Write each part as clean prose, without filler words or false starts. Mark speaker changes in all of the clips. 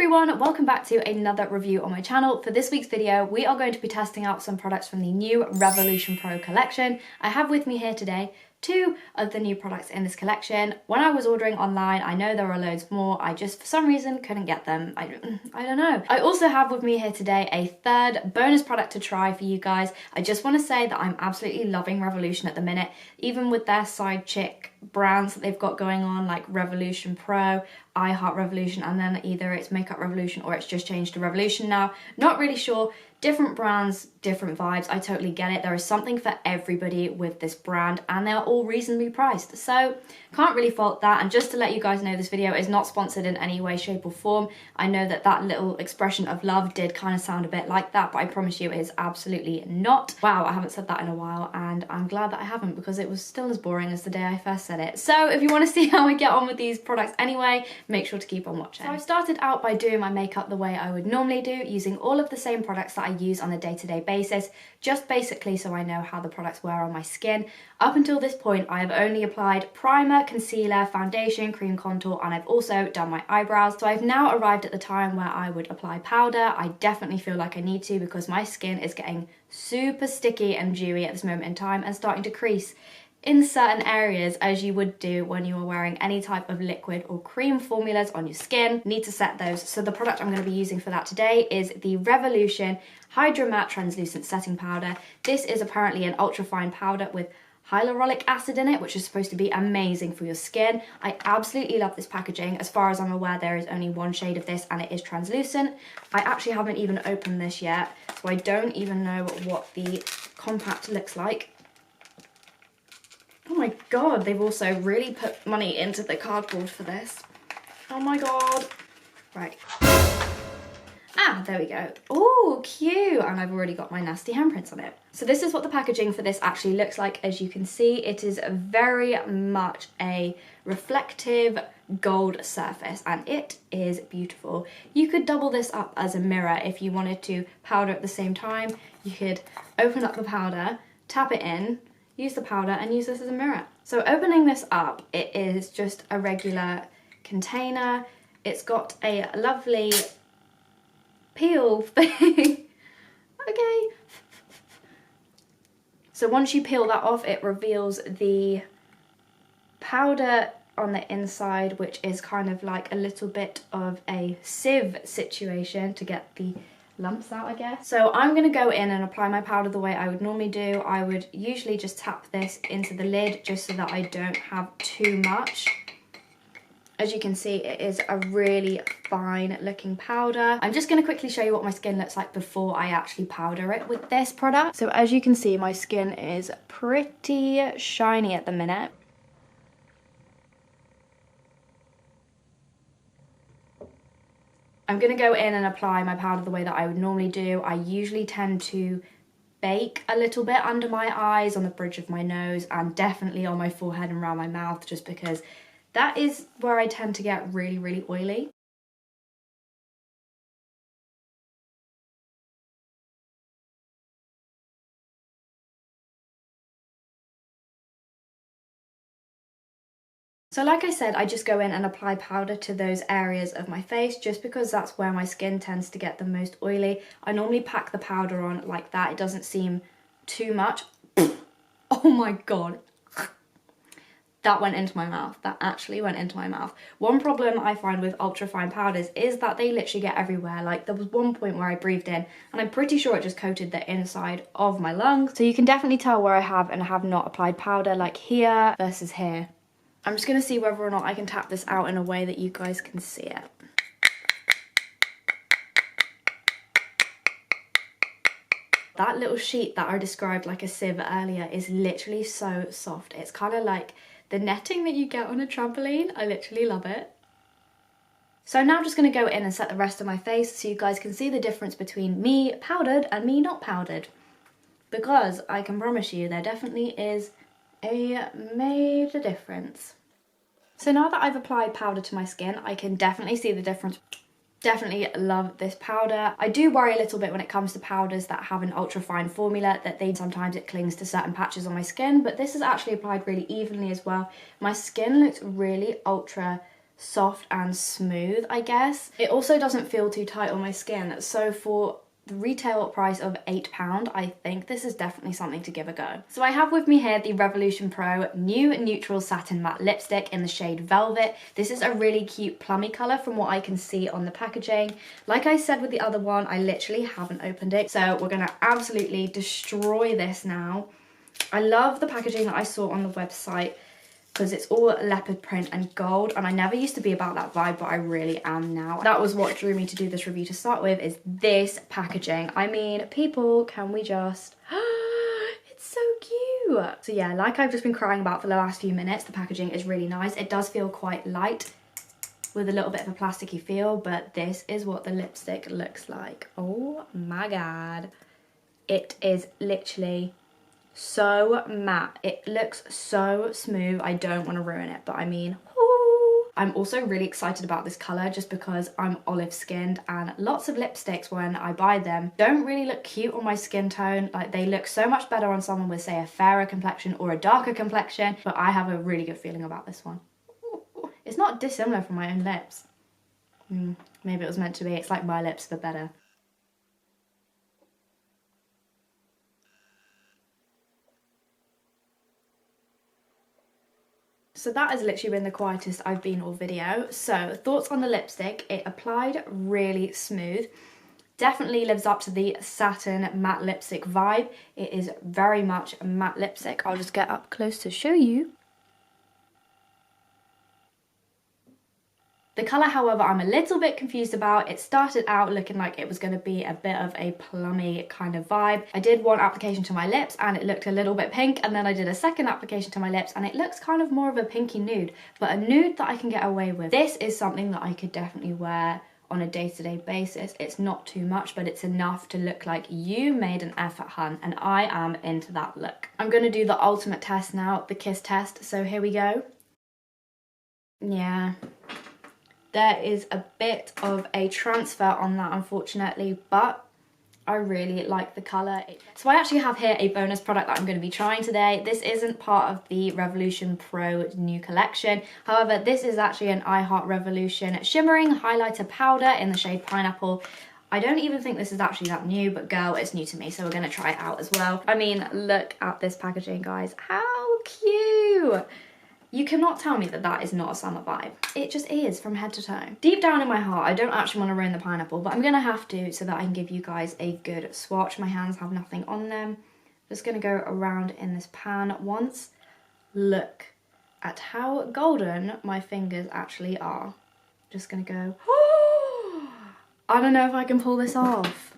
Speaker 1: everyone, welcome back to another review on my channel. For this week's video, we are going to be testing out some products from the new Revolution Pro collection. I have with me here today two of the new products in this collection. When I was ordering online, I know there are loads more, I just for some reason couldn't get them. I don't know. I also have with me here today a third bonus product to try for you guys. I just want to say that I'm absolutely loving Revolution at the minute, even with their side chick brands that they've got going on, like Revolution Pro, I Heart Revolution, and then either it's Makeup Revolution or it's just changed to Revolution now. Not really sure. Different brands, different vibes. I totally get it. There is something for everybody with this brand and they're all reasonably priced. So can't really fault that. And just to let you guys know, this video is not sponsored in any way, shape or form. I know that that little expression of love did kind of sound a bit like that, but I promise you it is absolutely not. Wow, I haven't said that in a while and I'm glad that I haven't because it was still as boring as the day I first said it. So if you want to see how I get on with these products anyway, make sure to keep on watching. So I started out by doing my makeup the way I would normally do, using all of the same products that I use on a day-to-day basis, just basically so I know how the products wear on my skin. Up until this point, I have only applied primer, concealer, foundation, cream contour, and I've also done my eyebrows. So I've now arrived at the time where I would apply powder. I definitely feel like I need to because my skin is getting super sticky and dewy at this moment in time and starting to crease in certain areas, as you would do when you are wearing any type of liquid or cream formulas on your skin. Need to set those. So the product I'm going to be using for that today is the Revolution Hydramat Translucent Setting Powder. This is apparently an ultra-fine powder with hyaluronic acid in it, which is supposed to be amazing for your skin. I absolutely love this packaging. As far as I'm aware, there is only one shade of this and it is translucent. I actually haven't even opened this yet, so I don't even know what the compact looks like. Oh my god, they've also really put money into the cardboard for this. Oh my god. Right. Ah, there we go. Oh, cute. And I've already got my nasty handprints on it. So this is what the packaging for this actually looks like. As you can see, it is very much a reflective gold surface and it is beautiful. You could double this up as a mirror if you wanted to powder at the same time. You could open up the powder, tap it in, use the powder and use this as a mirror. So opening this up, it is just a regular container. It's got a lovely peel thing. Okay. So once you peel that off, it reveals the powder on the inside, which is kind of like a little bit of a sieve situation to get the lumps out, I guess. So I'm going to go in and apply my powder the way I would normally do. I would usually just tap this into the lid just so that I don't have too much. As you can see, it is a really fine looking powder. I'm just going to quickly show you what my skin looks like before I actually powder it with this product. So as you can see, my skin is pretty shiny at the minute. I'm going to go in and apply my powder the way that I would normally do. I usually tend to bake a little bit under my eyes, on the bridge of my nose, and definitely on my forehead and around my mouth, just because that is where I tend to get really, really oily. So like I said, I just go in and apply powder to those areas of my face just because that's where my skin tends to get the most oily. I normally pack the powder on like that. It doesn't seem too much. Oh my god. That went into my mouth. That actually went into my mouth. One problem I find with ultra fine powders is that they literally get everywhere. Like there was one point where I breathed in and I'm pretty sure it just coated the inside of my lungs. So you can definitely tell where I have and have not applied powder, like here versus here. I'm just going to see whether or not I can tap this out in a way that you guys can see it. That little sheet that I described like a sieve earlier is literally so soft. It's kind of like the netting that you get on a trampoline. I literally love it. So I'm now just going to go in and set the rest of my face so you guys can see the difference between me powdered and me not powdered. Because I can promise you there definitely is a major difference. So now that I've applied powder to my skin, I can definitely see the difference. Definitely love this powder. I do worry a little bit when it comes to powders that have an ultra fine formula that sometimes it clings to certain patches on my skin, but this is actually applied really evenly as well. My skin looks really ultra soft and smooth, I guess. It also doesn't feel too tight on my skin, so for the retail price of £8, I think this is definitely something to give a go. So I have with me here the Revolution Pro New Neutral Satin Matte Lipstick in the shade Velvet. This is a really cute plummy colour from what I can see on the packaging. Like I said with the other one, I literally haven't opened it, so we're going to absolutely destroy this now. I love the packaging that I saw on the website, because it's all leopard print and gold, and I never used to be about that vibe, but I really am now. That was what drew me to do this review to start with, is this packaging. I mean, people, can we just... It's so cute! So yeah, like I've just been crying about for the last few minutes, the packaging is really nice. It does feel quite light with a little bit of a plasticky feel, but this is what the lipstick looks like. Oh my god. It is literally so matte. It looks so smooth. I don't want to ruin it, but I mean, whoo. I'm also really excited about this colour just because I'm olive skinned, and lots of lipsticks when I buy them don't really look cute on my skin tone. Like, they look so much better on someone with, say, a fairer complexion or a darker complexion, but I have a really good feeling about this one. It's not dissimilar from my own lips. Maybe it was meant to be. It's like my lips but better. So that has literally been the quietest I've been all video. So thoughts on the lipstick: it applied really smooth. Definitely lives up to the satin matte lipstick vibe. It is very much a matte lipstick. I'll just get up close to show you. The colour, however, I'm a little bit confused about. It started out looking like it was going to be a bit of a plummy kind of vibe. I did one application to my lips and it looked a little bit pink, and then I did a second application to my lips and it looks kind of more of a pinky nude, but a nude that I can get away with. This is something that I could definitely wear on a day-to-day basis. It's not too much, but it's enough to look like you made an effort, hun, and I am into that look. I'm going to do the ultimate test now, the kiss test, so here we go. Yeah. There is a bit of a transfer on that, unfortunately, but I really like the colour. So I actually have here a bonus product that I'm going to be trying today. This isn't part of the Revolution Pro new collection. However, this is actually an I Heart Revolution Shimmering Highlighter Powder in the shade Pineapple. I don't even think this is actually that new, but girl, it's new to me, so we're going to try it out as well. I mean, look at this packaging, guys. How cute! You cannot tell me that that is not a summer vibe. It just is, from head to toe. Deep down in my heart, I don't actually want to ruin the pineapple, but I'm going to have to so that I can give you guys a good swatch. My hands have nothing on them. Just going to go around in this pan once. Look at how golden my fingers actually are. Just going to go, oh, I don't know if I can pull this off.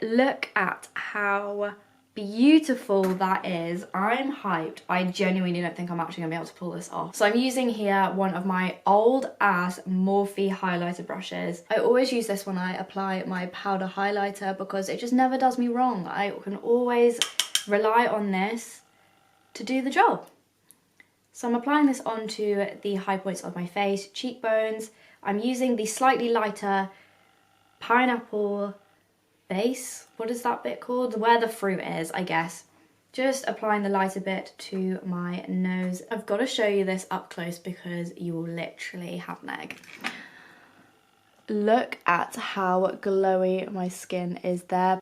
Speaker 1: Look at how beautiful that is. I'm hyped. I genuinely don't think I'm actually gonna be able to pull this off. So I'm using here one of my old ass Morphe highlighter brushes. I always use this when I apply my powder highlighter because it just never does me wrong. I can always rely on this to do the job. So I'm applying this onto the high points of my face, cheekbones. I'm using the slightly lighter Pineapple base. What is that bit called? Where the fruit is, I guess. Just applying the lighter bit to my nose. I've got to show you this up close because you will literally have an egg. Look at how glowy my skin is there.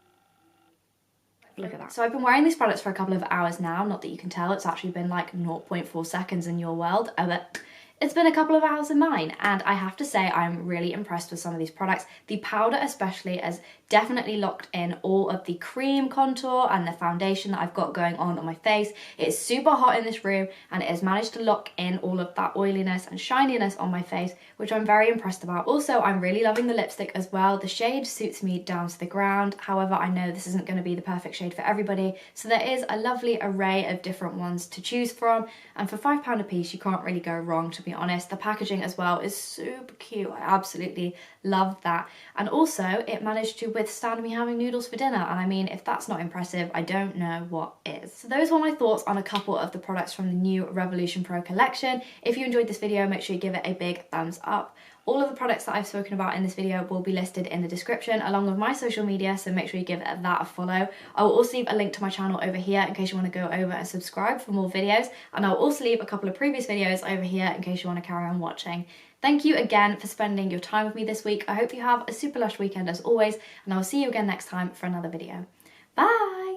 Speaker 1: Look at that. So I've been wearing these products for a couple of hours now. Not that you can tell, it's actually been like 0.4 seconds in your world. But it's been a couple of hours in mine, and I have to say I'm really impressed with some of these products. The powder especially has definitely locked in all of the cream contour and the foundation that I've got going on my face. It is super hot in this room and it has managed to lock in all of that oiliness and shininess on my face, which I'm very impressed about. Also, I'm really loving the lipstick as well. The shade suits me down to the ground. However, I know this isn't going to be the perfect shade for everybody, so there is a lovely array of different ones to choose from, and for £5 a piece you can't really go wrong, to be honest. The packaging as well is super cute. I absolutely love that, and also it managed to withstand me having noodles for dinner, and I mean, if that's not impressive, I don't know what is. So those were my thoughts on a couple of the products from the new Revolution Pro collection. If you enjoyed this video, make sure you give it a big thumbs up. All of the products that I've spoken about in this video will be listed in the description along with my social media, so make sure you give that a follow. I will also leave a link to my channel over here in case you want to go over and subscribe for more videos, and I'll also leave a couple of previous videos over here in case you want to carry on watching. Thank you again for spending your time with me this week. I hope you have a super lush weekend as always, and I'll see you again next time for another video. Bye!